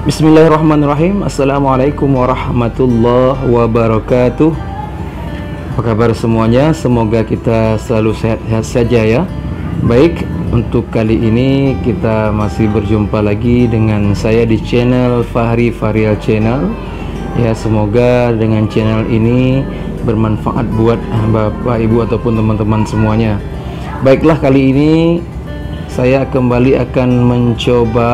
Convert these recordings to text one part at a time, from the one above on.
Bismillahirrahmanirrahim. Assalamualaikum warahmatullahi wabarakatuh. Apa kabar semuanya? Semoga kita selalu sehat-sehat saja ya. Baik, untuk kali ini kita masih berjumpa lagi dengan saya di channel Fahri Fahrial Channel. Ya, semoga dengan channel ini bermanfaat buat Bapak, Ibu ataupun teman-teman semuanya. Baiklah, kali ini saya kembali akan mencoba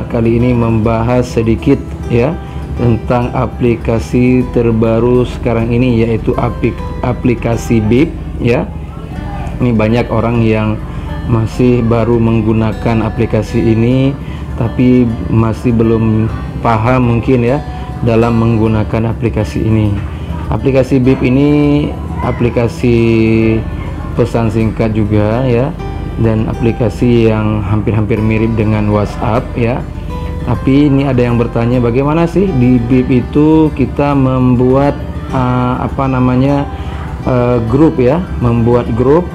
kali ini membahas sedikit ya tentang aplikasi terbaru sekarang ini, yaitu aplikasi Bip ya. Ini banyak orang yang masih baru menggunakan aplikasi ini tapi masih belum paham mungkin ya dalam menggunakan aplikasi ini. Aplikasi Bip ini aplikasi pesan singkat juga ya, dan aplikasi yang hampir-hampir mirip dengan WhatsApp ya. Tapi ini ada yang bertanya, bagaimana sih di Bip itu kita membuat grup ya, membuat grup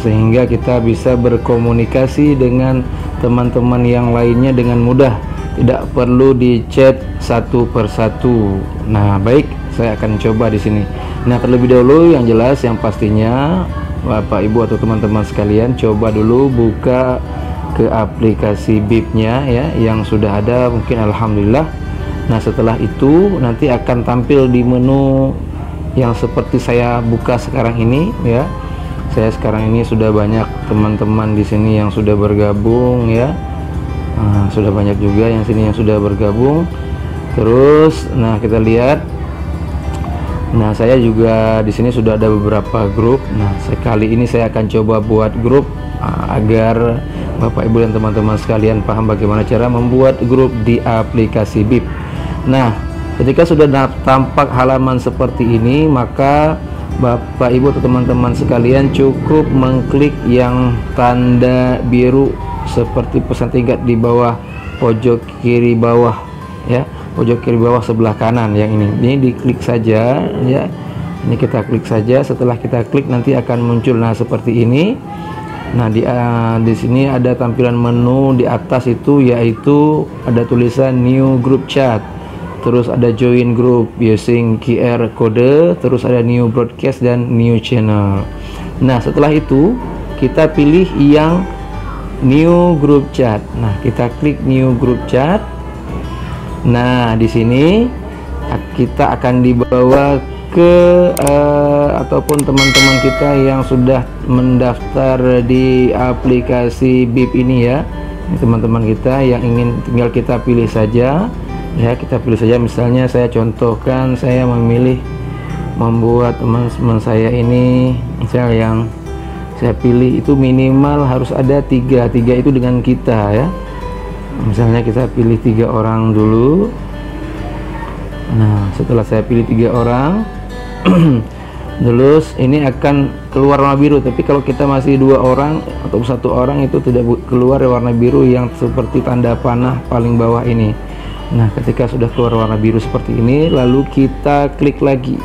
sehingga kita bisa berkomunikasi dengan teman-teman yang lainnya dengan mudah, tidak perlu di chat satu persatu. Nah, baik, saya akan coba di sini. Nah, terlebih dahulu yang jelas, yang pastinya Bapak, Ibu atau teman-teman sekalian, coba dulu buka ke aplikasi Bip-nya ya yang sudah ada, mungkin alhamdulillah. Nah, setelah itu nanti akan tampil di menu yang seperti saya buka sekarang ini ya. Saya sekarang ini sudah banyak teman-teman di sini yang sudah bergabung ya. Sudah banyak juga yang sini yang sudah bergabung. Terus nah, kita lihat. Nah, saya juga di sini sudah ada beberapa grup. Nah, sekali ini saya akan coba buat grup agar Bapak, Ibu dan teman-teman sekalian paham bagaimana cara membuat grup di aplikasi Bip. Nah, ketika sudah tampak halaman seperti ini, maka Bapak, Ibu atau teman-teman sekalian cukup mengklik yang tanda biru seperti pesan singkat di bawah pojok kiri bawah ya. Pojok kiri bawah sebelah kanan yang ini diklik saja ya. Ini kita klik saja. Setelah kita klik nanti akan muncul nah seperti ini. Nah, di sini ada tampilan menu di atas itu, yaitu ada tulisan new group chat, terus ada join group using QR code, terus ada new broadcast dan new channel. Nah, setelah itu kita pilih yang new group chat. Nah, kita klik new group chat. Nah, di sini kita akan dibawa ke ataupun teman-teman kita yang sudah mendaftar di aplikasi Bip ini ya. Ini teman-teman kita yang ingin, tinggal kita pilih saja ya. Kita pilih saja, misalnya saya contohkan, saya memilih membuat teman-teman saya ini, misal yang saya pilih itu minimal harus ada tiga itu dengan kita ya. Misalnya kita pilih 3 orang dulu. Nah, setelah saya pilih 3 orang terus ini akan keluar warna biru. Tapi kalau kita masih 2 orang atau 1 orang, itu tidak keluar warna biru yang seperti tanda panah paling bawah ini. Nah, ketika sudah keluar warna biru seperti ini, lalu kita klik lagi.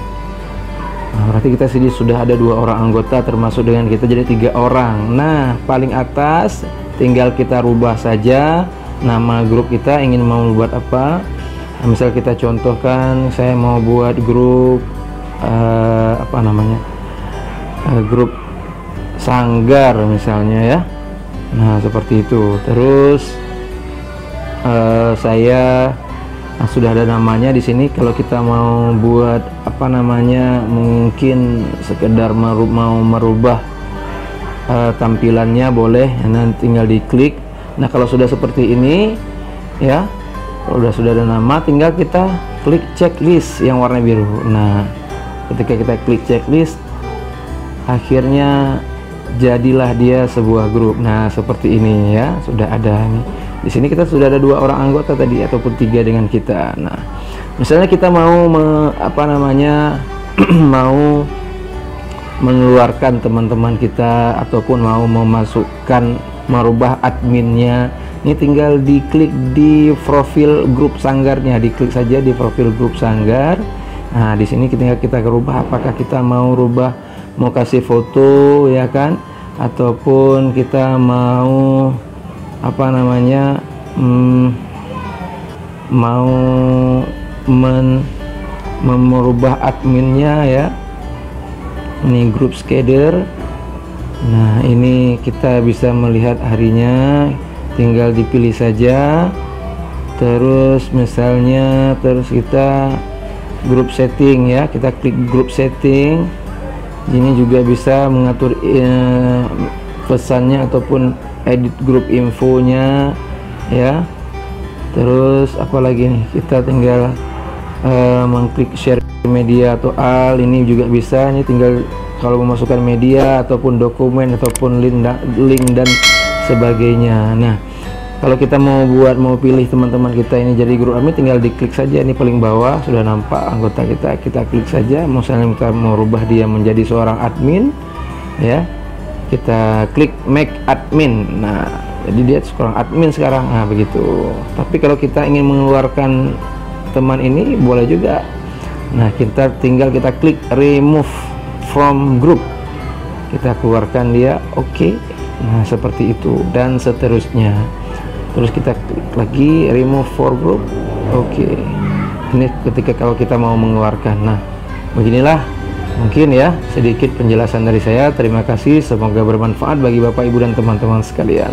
Nah, berarti kita sini sudah ada 2 orang anggota termasuk dengan kita, jadi 3 orang. Nah, paling atas tinggal kita rubah saja nama grup kita, ingin mau buat apa. Nah, misal kita contohkan, saya mau buat grup grup sanggar misalnya ya. Nah, seperti itu. Terus saya sudah ada namanya di sini. Kalau kita mau buat mungkin sekedar mau merubah tampilannya, boleh. Nanti tinggal diklik. Nah, kalau sudah seperti ini ya, kalau sudah ada nama, tinggal kita klik checklist yang warna biru. Nah, ketika kita klik checklist, akhirnya jadilah dia sebuah grup. Nah, seperti ini ya, sudah ada nih. Di sini kita sudah ada 2 orang anggota tadi ataupun 3 dengan kita. Nah, misalnya kita mau mau mengeluarkan teman-teman kita ataupun mau merubah adminnya, ini tinggal diklik di profil grup sanggarnya, diklik saja di profil grup sanggar. Nah, di sini tinggal kita rubah, apakah kita mau kasih foto ya kan, ataupun kita mau mau merubah adminnya ya, ini grup scheduler. Nah, ini kita bisa melihat harinya, tinggal dipilih saja. Terus misalnya kita grup setting ya, kita klik grup setting. Ini juga bisa mengatur pesannya ataupun edit grup infonya ya. Terus apalagi nih, kita tinggal mengklik share media atau all, ini juga bisa. Ini tinggal kalau memasukkan media ataupun dokumen ataupun link dan sebagainya. Nah, kalau kita mau pilih teman-teman kita ini jadi grup admin, tinggal diklik saja. Ini paling bawah sudah nampak anggota kita klik saja. Misalnya kita mau rubah dia menjadi seorang admin ya, kita klik make admin. Nah, jadi dia seorang admin sekarang. Nah, begitu. Tapi kalau kita ingin mengeluarkan teman ini boleh juga. Nah, kita klik remove from group, kita keluarkan dia. Oke. Nah, seperti itu dan seterusnya. Terus kita klik lagi remove for group. Oke. Ini ketika kalau kita mau mengeluarkan. Nah, beginilah mungkin ya sedikit penjelasan dari saya. Terima kasih, semoga bermanfaat bagi Bapak Ibu dan teman-teman sekalian.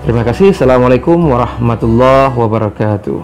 Terima kasih. Assalamualaikum warahmatullahi wabarakatuh.